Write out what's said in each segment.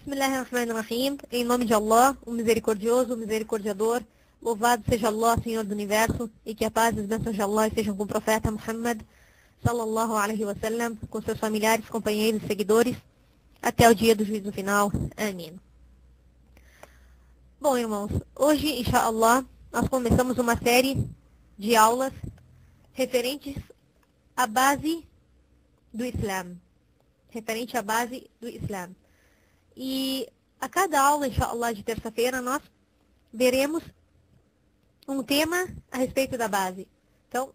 Bismillahirrahmanirrahim. Em nome de Allah, o misericordioso, o misericordiador. Louvado seja Allah, Senhor do Universo, e que a paz e as bênçãos de Allah estejam com o profeta Muhammad, sallallahu alaihi wasallam, com seus familiares, companheiros e seguidores, até o dia do juízo final. Amém. Bom, irmãos, hoje, inshallah, nós começamos uma série de aulas referentes à base do Islã. Referente à base do Islã. E a cada aula, inshallah, de terça-feira, nós veremos um tema a respeito da base. Então,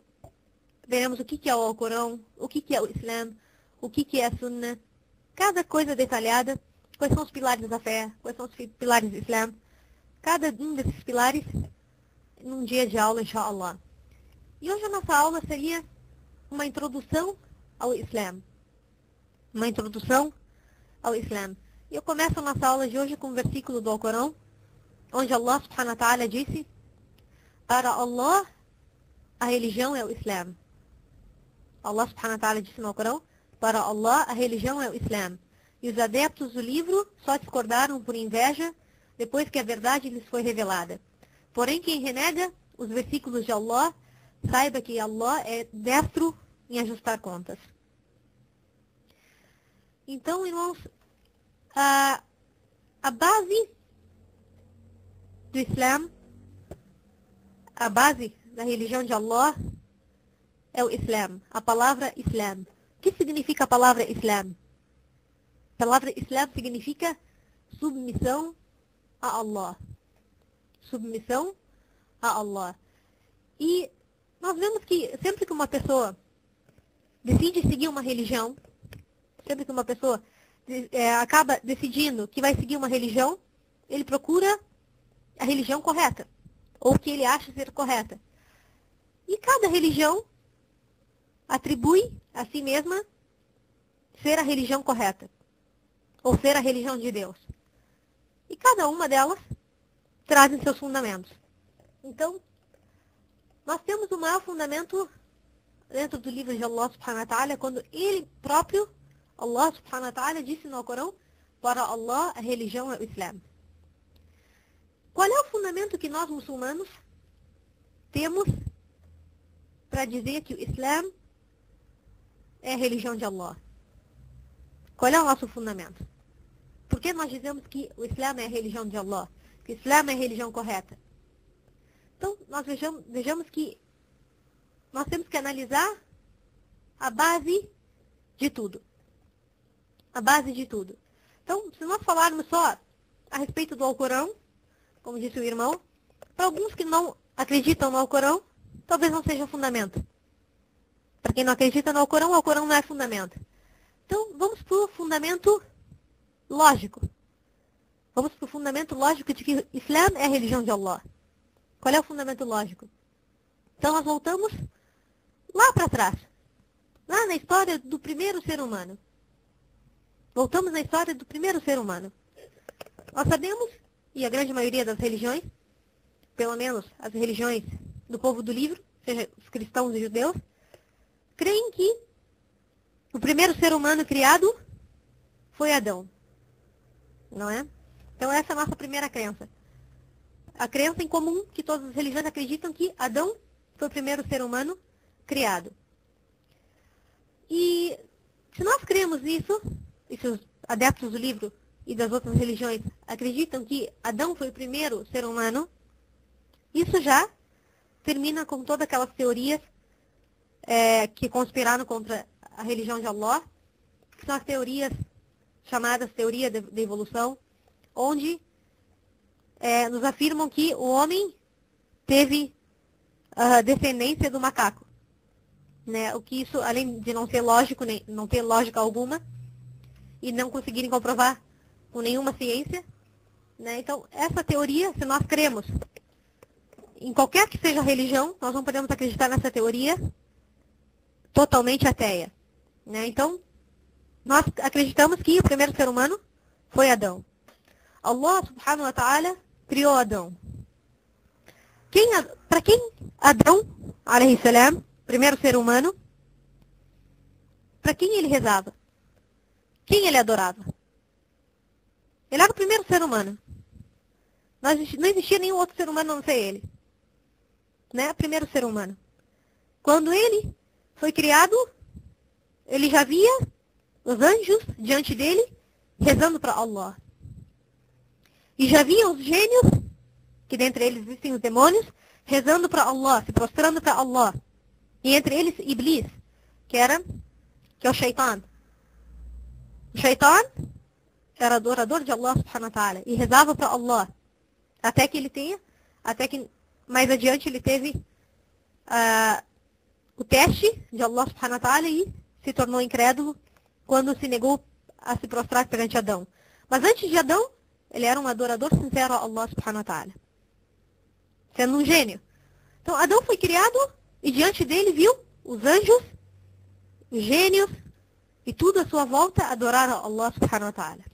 veremos o que é o Alcorão, o que é o Islã, o que é a Sunnah, cada coisa detalhada, quais são os pilares da fé, quais são os pilares do Islã, cada um desses pilares num dia de aula, inshallah. E hoje a nossa aula seria uma introdução ao Islã. Uma introdução ao Islã. E eu começo a nossa aula de hoje com um versículo do Alcorão, onde Allah subhanahu wa ta'ala disse: para Allah, a religião é o Islã. Allah subhanahu wa ta'ala disse no Alcorão: para Allah, a religião é o Islã. E os adeptos do livro só discordaram por inveja depois que a verdade lhes foi revelada. Porém, quem renega os versículos de Allah, saiba que Allah é destro em ajustar contas. Então, irmãos, a base do Islã, a base da religião de Allah é o Islã, a palavra Islã. O que significa a palavra Islã? A palavra Islã significa submissão a Allah. Submissão a Allah. E nós vemos que sempre que uma pessoa decide seguir uma religião, sempre que uma pessoa acaba decidindo que vai seguir uma religião, ele procura a religião correta, ou que ele acha ser correta. E cada religião atribui a si mesma ser a religião correta, ou ser a religião de Deus. E cada uma delas trazem seus fundamentos. Então, nós temos o maior fundamento dentro do livro de Allah subhanahu wa ta'ala, quando ele próprio, Allah subhanahu wa ta'ala, disse no Alcorão: para Allah, a religião é o Islã. Qual é o fundamento que nós muçulmanos temos para dizer que o Islã é a religião de Allah? Qual é o nosso fundamento? Por que nós dizemos que o Islã é a religião de Allah? Que o Islã é a religião correta? Então, nós vejamos que nós temos que analisar a base de tudo. A base de tudo. Então, se nós falarmos só a respeito do Alcorão, como disse o irmão, para alguns que não acreditam no Alcorão, talvez não seja fundamento. Para quem não acredita no Alcorão, o Alcorão não é fundamento. Então, vamos para o fundamento lógico. Vamos para o fundamento lógico de que o Islã é a religião de Allah. Qual é o fundamento lógico? Então, nós voltamos lá para trás. Lá na história do primeiro ser humano. Voltamos na história do primeiro ser humano. Nós sabemos, e a grande maioria das religiões, pelo menos as religiões do povo do livro, seja os cristãos e judeus, creem que o primeiro ser humano criado foi Adão. Não é? Então essa é a nossa primeira crença. A crença em comum que todas as religiões acreditam que Adão foi o primeiro ser humano criado. E se nós cremos nisso, e se os adeptos do livro e das outras religiões acreditam que Adão foi o primeiro ser humano, isso já termina com todas aquelas teorias que conspiraram contra a religião de Allah, que são as teorias chamadas teoria da evolução, onde nos afirmam que o homem teve a descendência do macaco. Né? O que isso, além de não ser lógico, não ter lógica alguma, e não conseguirem comprovar com nenhuma ciência, né? Então, essa teoria, se nós cremos em qualquer que seja a religião, nós não podemos acreditar nessa teoria totalmente ateia. Né? Então, nós acreditamos que o primeiro ser humano foi Adão. Allah subhanahu wa ta'ala criou Adão. Para quem Adão, alayhi salam, primeiro ser humano, para quem ele rezava? Quem ele adorava? Ele era o primeiro ser humano. Não existia nenhum outro ser humano a não ser ele. Né? O primeiro ser humano. Quando ele foi criado, ele já via os anjos diante dele, rezando para Allah. E já via os gênios, que dentre eles existem os demônios, rezando para Allah, se prostrando para Allah. E entre eles, Iblis, que é o Shaitan. O Shaitan era adorador de Allah subhanahu wa ta'ala e rezava para Allah. Até que mais adiante ele teve o teste de Allah subhanahu wa ta'ala e se tornou incrédulo quando se negou a se prostrar perante Adão. Mas antes de Adão, ele era um adorador sincero a Allah subhanahu wa ta'ala, sendo um gênio. Então Adão foi criado e diante dele viu os anjos, os gênios e tudo à sua volta adorar a Allah subhanahu wa ta'ala.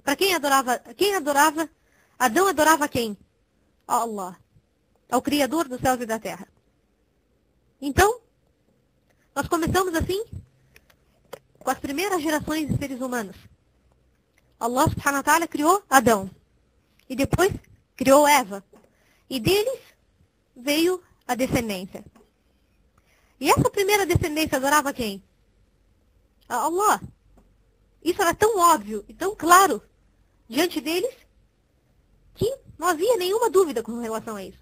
Para quem adorava? Adão adorava quem? A Allah, ao Criador dos céus e da terra. Então, nós começamos assim com as primeiras gerações de seres humanos. Allah subhanahu wa ta'ala criou Adão. E depois criou Eva. E deles veio a descendência. E essa primeira descendência adorava quem? A Allah. Isso era tão óbvio e tão claro diante deles que não havia nenhuma dúvida com relação a isso.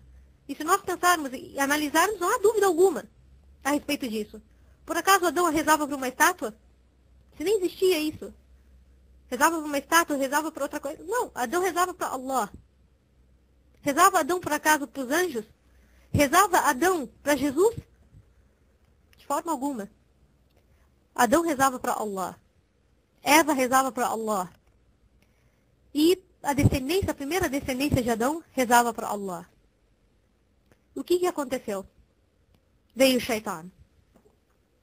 E se nós pensarmos e analisarmos, não há dúvida alguma a respeito disso. Por acaso Adão rezava para uma estátua? Se nem existia isso. Rezava para uma estátua, rezava para outra coisa. Não, Adão rezava para Allah. Rezava Adão, por acaso, para os anjos? Rezava Adão para Jesus? De forma alguma. Adão rezava para Allah. Eva rezava para Allah. E a primeira descendência de Adão, rezava para Allah. O que aconteceu? Veio o Shaitan.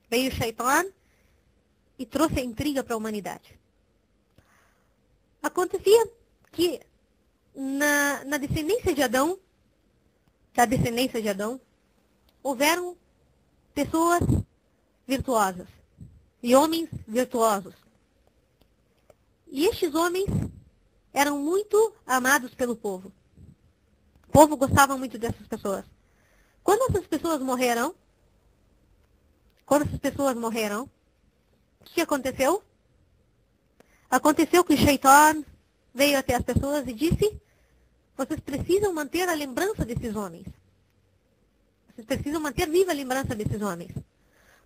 Veio o Shaitan e trouxe a intriga para a humanidade. Acontecia que na descendência de Adão, houveram pessoas virtuosas e homens virtuosos. E estes homens eram muito amados pelo povo. O povo gostava muito dessas pessoas. Quando essas pessoas morreram, o que aconteceu? Aconteceu que o Shaitan veio até as pessoas e disse: vocês precisam manter a lembrança desses homens. Vocês precisam manter viva a lembrança desses homens.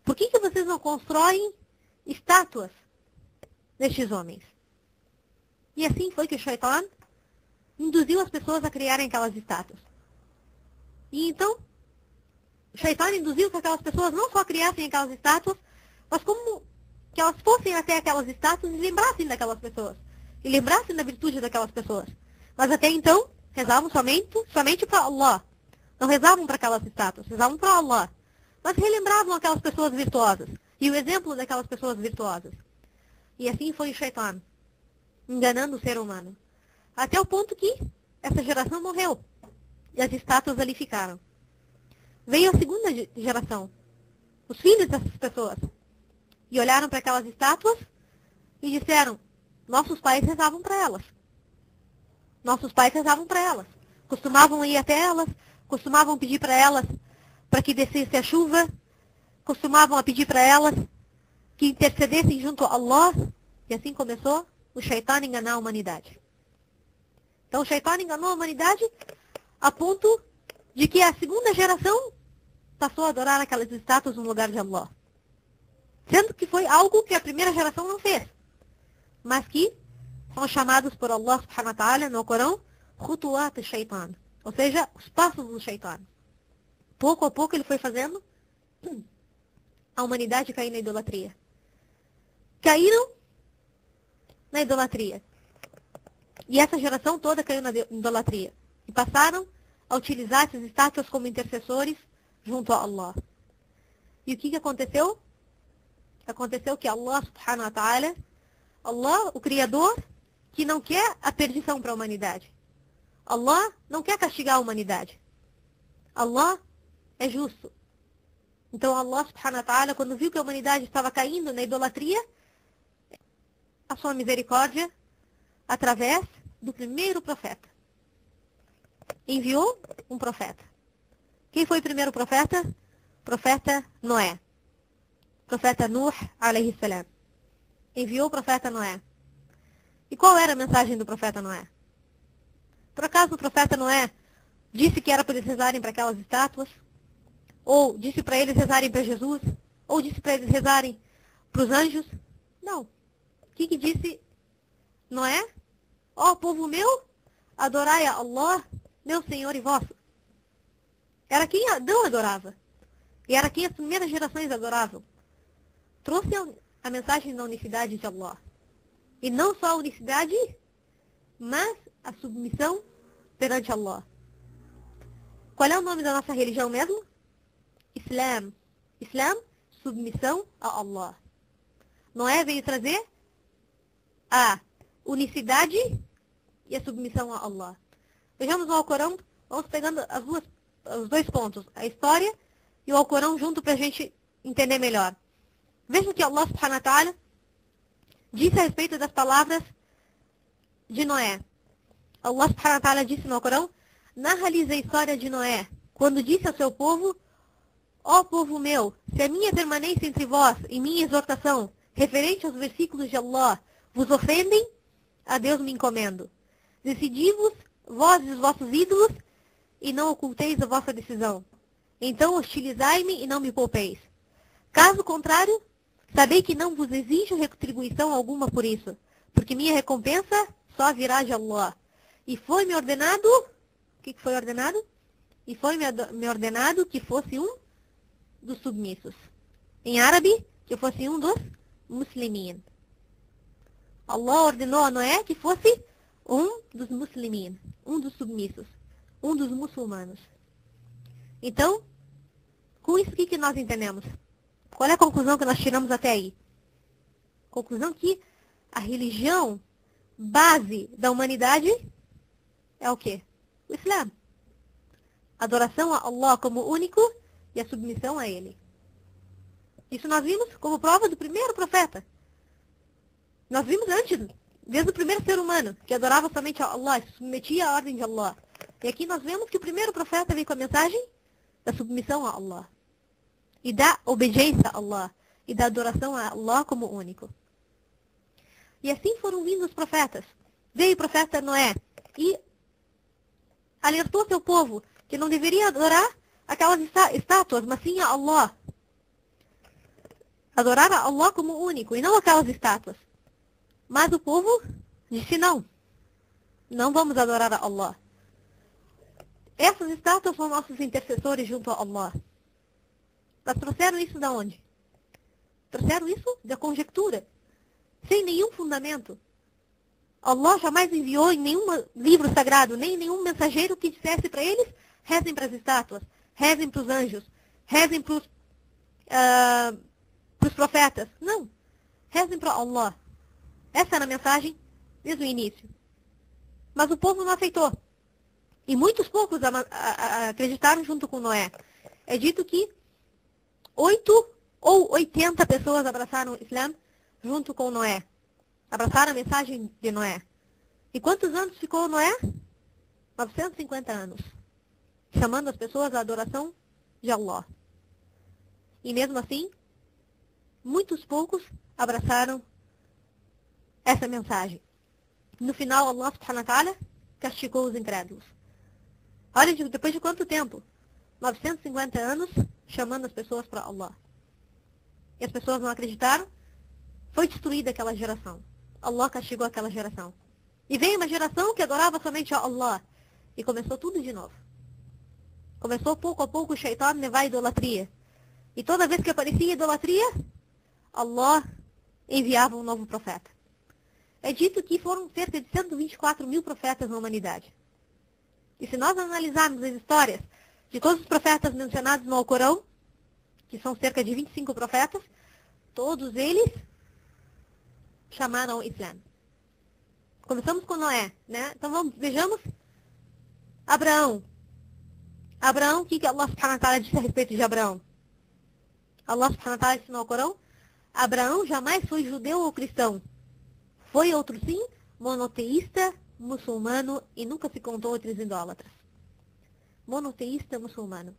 Por que vocês não constroem estátuas destes homens? E assim foi que o Shaitan induziu as pessoas a criarem aquelas estátuas. E então, o Shaitan induziu que aquelas pessoas não só criassem aquelas estátuas, mas como que elas fossem até aquelas estátuas e lembrassem daquelas pessoas. E lembrassem da virtude daquelas pessoas. Mas até então, rezavam somente para Allah. Não rezavam para aquelas estátuas, rezavam para Allah. Mas relembravam aquelas pessoas virtuosas. E o exemplo daquelas pessoas virtuosas. E assim foi o Shaitan, enganando o ser humano. Até o ponto que essa geração morreu. E as estátuas ali ficaram. Veio a segunda geração. Os filhos dessas pessoas. E olharam para aquelas estátuas e disseram: nossos pais rezavam para elas. Nossos pais rezavam para elas. Costumavam ir até elas, costumavam pedir para elas para que descesse a chuva, costumavam a pedir para elas que intercedessem junto a Allah. E assim começou o Shaitan enganar a humanidade. Então o Shaitan enganou a humanidade a ponto de que a segunda geração passou a adorar aquelas estátuas no lugar de Allah. Sendo que foi algo que a primeira geração não fez. Mas que são chamados por Allah subhanahu wa ta'ala no Corão, Khutuat Shaitan. Ou seja, os passos do Shaitan. Pouco a pouco ele foi fazendo a humanidade cair na idolatria. Caíram na idolatria. E essa geração toda caiu na idolatria. E passaram a utilizar essas estátuas como intercessores junto a Allah. E o que aconteceu? Aconteceu que Allah subhanahu wa ta'ala, Allah, o Criador, que não quer a perdição para a humanidade. Allah não quer castigar a humanidade. Allah é justo. Então Allah subhanahu wa ta'ala, quando viu que a humanidade estava caindo na idolatria, a sua misericórdia, através do primeiro profeta. Enviou um profeta. Quem foi o primeiro profeta? Profeta Noé. Profeta Nuh, alayhi salam. Enviou o profeta Noé. E qual era a mensagem do profeta Noé? Por acaso o profeta Noé disse que era para eles rezarem para aquelas estátuas? Ou disse para eles rezarem para Jesus? Ou disse para eles rezarem para os anjos? Não. O que disse Noé? Ó povo meu, adorai a Allah, meu Senhor e vosso. Era quem Adão adorava. E era quem as primeiras gerações adoravam. Trouxe a mensagem da unicidade de Allah. E não só a unicidade, mas a submissão perante Allah. Qual é o nome da nossa religião mesmo? Islam. Islam, submissão a Allah. Noé veio trazer a unicidade e a submissão a Allah. Vejamos o Alcorão, vamos pegando os dois pontos, a história e o Alcorão junto para a gente entender melhor. Veja que Allah subhanahu wa ta'ala disse a respeito das palavras de Noé. Allah subhanahu wa ta'ala disse no Alcorão: narra-lhes a história de Noé, quando disse ao seu povo: ó povo meu, se a minha permanência entre vós e minha exortação, referente aos versículos de Allah, vos ofendem, a Deus me encomendo. Decidi-vos, vós e os vossos ídolos, e não oculteis a vossa decisão. Então hostilizai-me e não me poupeis. Caso contrário, sabei que não vos exijo retribuição alguma por isso, porque minha recompensa só virá de Allah. E foi-me ordenado, o que foi ordenado? E foi-me ordenado que fosse um dos submissos. Em árabe, que fosse um dos muslimin. Allah ordenou a Noé que fosse um dos muslimin, um dos submissos, um dos muçulmanos. Então, com isso, o que nós entendemos? Qual é a conclusão que nós tiramos até aí? Conclusão que a religião base da humanidade é o quê? O Islã. Adoração a Allah como único e a submissão a Ele. Isso nós vimos como prova do primeiro profeta. Nós vimos antes, desde o primeiro ser humano, que adorava somente a Allah, se submetia à ordem de Allah. E aqui nós vemos que o primeiro profeta veio com a mensagem da submissão a Allah. E da obediência a Allah. E da adoração a Allah como único. E assim foram vindo os profetas. Veio o profeta Noé e alertou seu povo que não deveria adorar aquelas estátuas, mas sim a Allah. Adorar a Allah como único e não aquelas estátuas. Mas o povo disse não. Não vamos adorar a Allah. Essas estátuas são nossos intercessores junto a Allah. Mas trouxeram isso da onde? Trouxeram isso da conjectura. Sem nenhum fundamento. Allah jamais enviou em nenhum livro sagrado, nem nenhum mensageiro que dissesse para eles: rezem para as estátuas, rezem para os anjos, rezem para os profetas. Não. Rezem para Allah. Essa era a mensagem desde o início. Mas o povo não aceitou. E muitos poucos acreditaram junto com Noé. É dito que 8 ou 80 pessoas abraçaram o Islã junto com Noé. Abraçaram a mensagem de Noé. E quantos anos ficou Noé? 950 anos. Chamando as pessoas à adoração de Allah. E mesmo assim, muitos poucos abraçaram essa mensagem. No final, Allah subhanahu wa ta'ala castigou os incrédulos. Olha, depois de quanto tempo? 950 anos chamando as pessoas para Allah. E as pessoas não acreditaram. Foi destruída aquela geração. Allah castigou aquela geração. E veio uma geração que adorava somente a Allah. E começou tudo de novo. Começou pouco a pouco o Shaitan levar a idolatria. E toda vez que aparecia idolatria, Allah enviava um novo profeta. É dito que foram cerca de 124 mil profetas na humanidade. E se nós analisarmos as histórias de todos os profetas mencionados no Alcorão, que são cerca de 25 profetas, todos eles chamaram o Islã. Começamos com Noé, né? Então vejamos Abraão. Abraão, o que Allah subhanahu wa ta'ala disse a respeito de Abraão? Allah subhanahu wa ta'ala disse no Alcorão: Abraão jamais foi judeu ou cristão. Foi outro sim, monoteísta, muçulmano e nunca se contou outros idólatras. Monoteísta muçulmano.